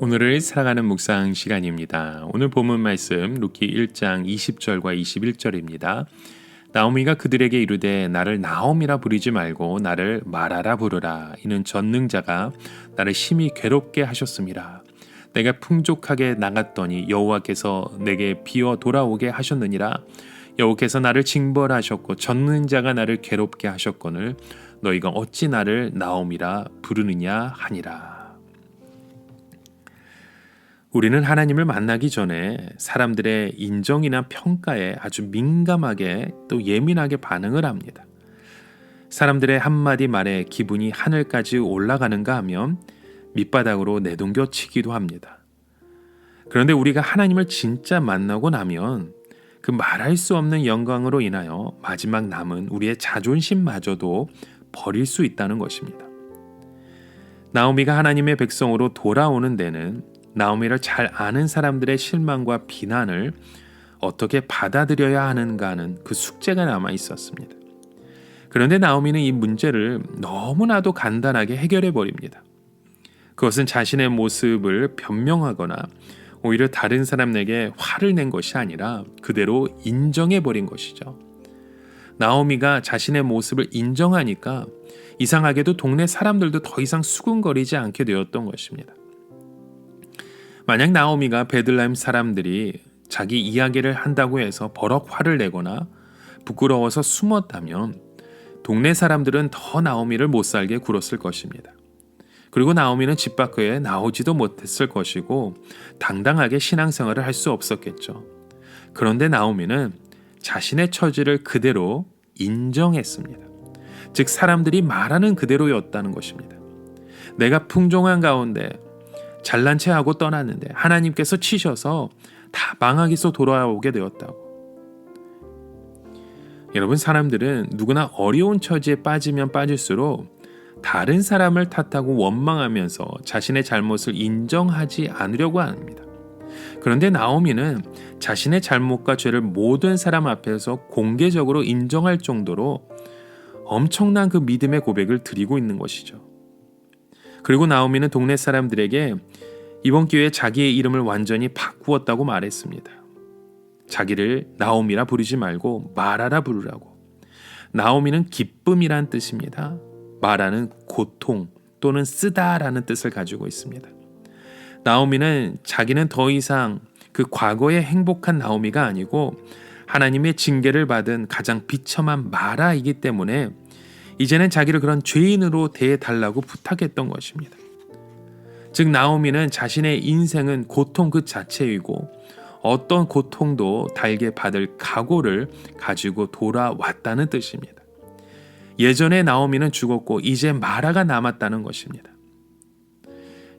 오늘을 살아가는 묵상 시간입니다. 오늘 본문 말씀 룻기 1장 20절과 21절입니다. 나오미가 그들에게 이르되 나를 나옴이라 부르지 말고 나를 마라라 부르라. 이는 전능자가 나를 심히 괴롭게 하셨음이라. 내가 풍족하게 나갔더니 여호와께서 내게 비어 돌아오게 하셨느니라. 여호와께서 나를 징벌하셨고 전능자가 나를 괴롭게 하셨거늘 너희가 어찌 나를 나옴이라 부르느냐 하니라. 우리는 하나님을 만나기 전에 사람들의 인정이나 평가에 아주 민감하게 또 예민하게 반응을 합니다. 사람들의 한마디 말에 기분이 하늘까지 올라가는가 하면 밑바닥으로 내동겨치기도 합니다. 그런데 우리가 하나님을 진짜 만나고 나면 그 말할 수 없는 영광으로 인하여 마지막 남은 우리의 자존심마저도 버릴 수 있다는 것입니다. 나오미가 하나님의 백성으로 돌아오는 데는 나오미를 잘 아는 사람들의 실망과 비난을 어떻게 받아들여야 하는가 하는 그 숙제가 남아 있었습니다. 그런데 나오미는 이 문제를 너무나도 간단하게 해결해 버립니다. 그것은 자신의 모습을 변명하거나 오히려 다른 사람에게 화를 낸 것이 아니라 그대로 인정해 버린 것이죠. 나오미가 자신의 모습을 인정하니까 이상하게도 동네 사람들도 더 이상 수군거리지 않게 되었던 것입니다. 만약 나오미가 베들레헴 사람들이 자기 이야기를 한다고 해서 버럭 화를 내거나 부끄러워서 숨었다면 동네 사람들은 더 나오미를 못살게 굴었을 것입니다. 그리고 나오미는 집 밖에 나오지도 못했을 것이고 당당하게 신앙생활을 할 수 없었겠죠. 그런데 나오미는 자신의 처지를 그대로 인정했습니다. 즉 사람들이 말하는 그대로였다는 것입니다. 내가 풍족한 가운데 잘난 체하고 떠났는데 하나님께서 치셔서 다 망하기서 돌아오게 되었다고. 여러분, 사람들은 누구나 어려운 처지에 빠지면 빠질수록 다른 사람을 탓하고 원망하면서 자신의 잘못을 인정하지 않으려고 합니다. 그런데 나오미는 자신의 잘못과 죄를 모든 사람 앞에서 공개적으로 인정할 정도로 엄청난 그 믿음의 고백을 드리고 있는 것이죠. 그리고 나오미는 동네 사람들에게 이번 기회에 자기의 이름을 완전히 바꾸었다고 말했습니다. 자기를 나오미라 부르지 말고 마라라 부르라고. 나오미는 기쁨이란 뜻입니다. 마라는 고통 또는 쓰다라는 뜻을 가지고 있습니다. 나오미는 자기는 더 이상 그 과거의 행복한 나오미가 아니고 하나님의 징계를 받은 가장 비참한 마라이기 때문에 이제는 자기를 그런 죄인으로 대해달라고 부탁했던 것입니다. 즉 나오미는 자신의 인생은 고통 그 자체이고 어떤 고통도 달게 받을 각오를 가지고 돌아왔다는 뜻입니다. 예전에 나오미는 죽었고 이제 마라가 남았다는 것입니다.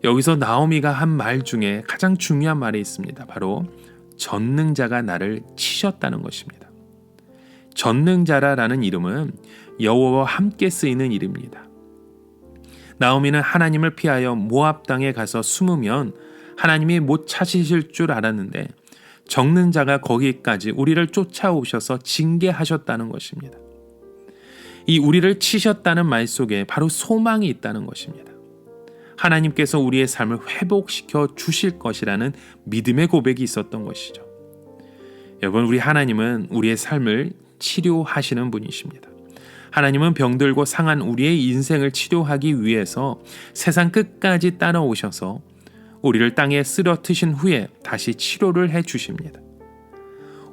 여기서 나오미가 한 말 중에 가장 중요한 말이 있습니다. 바로 전능자가 나를 치셨다는 것입니다. 전능자라는 이름은 여호와와 함께 쓰이는 이름입니다. 나오미는 하나님을 피하여 모압 땅에 가서 숨으면 하나님이 못 찾으실 줄 알았는데 전능자가 거기까지 우리를 쫓아오셔서 징계하셨다는 것입니다. 이 우리를 치셨다는 말 속에 바로 소망이 있다는 것입니다. 하나님께서 우리의 삶을 회복시켜 주실 것이라는 믿음의 고백이 있었던 것이죠. 여러분, 우리 하나님은 우리의 삶을 치료하시는 분이십니다. 하나님은 병들고 상한 우리의 인생을 치료하기 위해서 세상 끝까지 따라오셔서 우리를 땅에 쓰러트신 후에 다시 치료를 해 주십니다.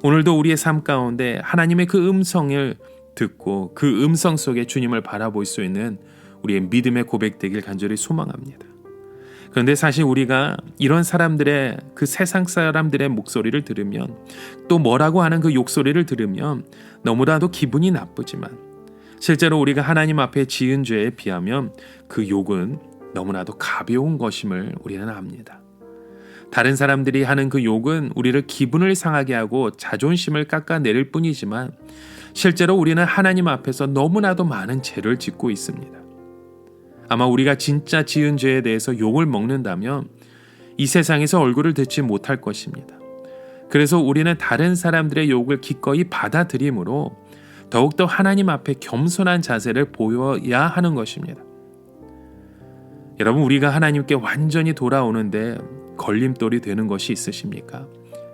오늘도 우리의 삶 가운데 하나님의 그 음성을 듣고 그 음성 속에 주님을 바라볼 수 있는 우리의 믿음의 고백되길 간절히 소망합니다. 그런데 사실 우리가 이런 사람들의 그 세상 사람들의 목소리를 들으면 또 뭐라고 하는 그 욕소리를 들으면 너무나도 기분이 나쁘지만 실제로 우리가 하나님 앞에 지은 죄에 비하면 그 욕은 너무나도 가벼운 것임을 우리는 압니다. 다른 사람들이 하는 그 욕은 우리를 기분을 상하게 하고 자존심을 깎아내릴 뿐이지만 실제로 우리는 하나님 앞에서 너무나도 많은 죄를 짓고 있습니다. 아마 우리가 진짜 지은 죄에 대해서 욕을 먹는다면 이 세상에서 얼굴을 듣지 못할 것입니다. 그래서 우리는 다른 사람들의 욕을 기꺼이 받아들이므로 더욱더 하나님 앞에 겸손한 자세를 보여야 하는 것입니다. 여러분, 우리가 하나님께 완전히 돌아오는데 걸림돌이 되는 것이 있으십니까?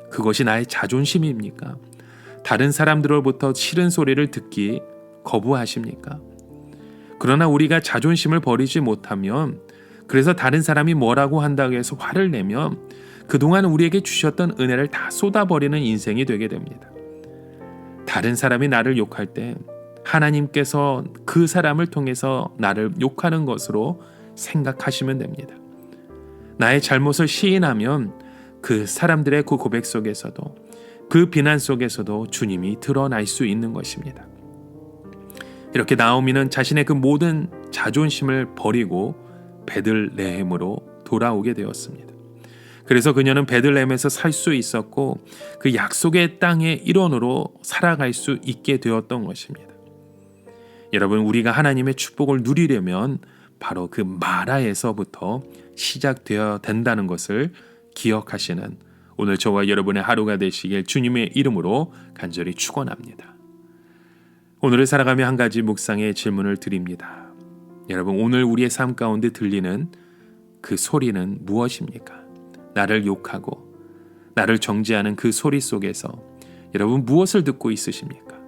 그것이 나의 자존심입니까? 다른 사람들로부터 싫은 소리를 듣기 거부하십니까? 그러나 우리가 자존심을 버리지 못하면, 그래서 다른 사람이 뭐라고 한다고 해서 화를 내면 그동안 우리에게 주셨던 은혜를 다 쏟아버리는 인생이 되게 됩니다. 다른 사람이 나를 욕할 때 하나님께서 그 사람을 통해서 나를 욕하는 것으로 생각하시면 됩니다. 나의 잘못을 시인하면 그 사람들의 그 고백 속에서도, 그 비난 속에서도 주님이 드러날 수 있는 것입니다. 이렇게 나오미는 자신의 그 모든 자존심을 버리고 베들레헴으로 돌아오게 되었습니다. 그래서 그녀는 베들레헴에서 살 수 있었고 그 약속의 땅의 일원으로 살아갈 수 있게 되었던 것입니다. 여러분, 우리가 하나님의 축복을 누리려면 바로 그 마라에서부터 시작되어야 된다는 것을 기억하시는 오늘 저와 여러분의 하루가 되시길 주님의 이름으로 간절히 축원합니다. 오늘을 살아가며 한 가지 묵상의 질문을 드립니다. 여러분, 오늘 우리의 삶 가운데 들리는 그 소리는 무엇입니까? 나를 욕하고 나를 정죄하는 그 소리 속에서 여러분 무엇을 듣고 있으십니까?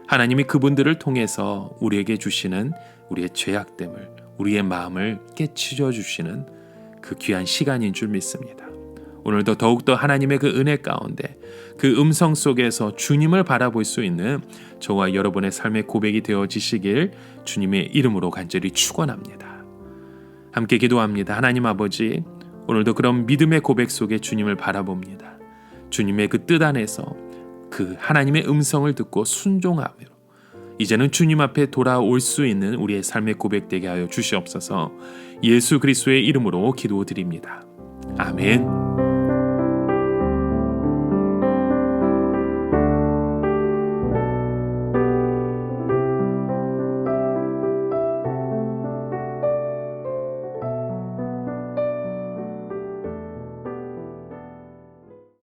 하나님이 그분들을 통해서 우리에게 주시는 우리의 죄악됨을, 우리의 마음을 깨치려 주시는 그 귀한 시간인 줄 믿습니다. 오늘도 더욱더 하나님의 그 은혜 가운데 그 음성 속에서 주님을 바라볼 수 있는 저와 여러분의 삶의 고백이 되어지시길 주님의 이름으로 간절히 축원합니다. 함께 기도합니다. 하나님 아버지, 오늘도 그런 믿음의 고백 속에 주님을 바라봅니다. 주님의 그 뜻 안에서 그 하나님의 음성을 듣고 순종하며 이제는 주님 앞에 돌아올 수 있는 우리의 삶의 고백되게 하여 주시옵소서. 예수 그리스도의 이름으로 기도드립니다. 아멘.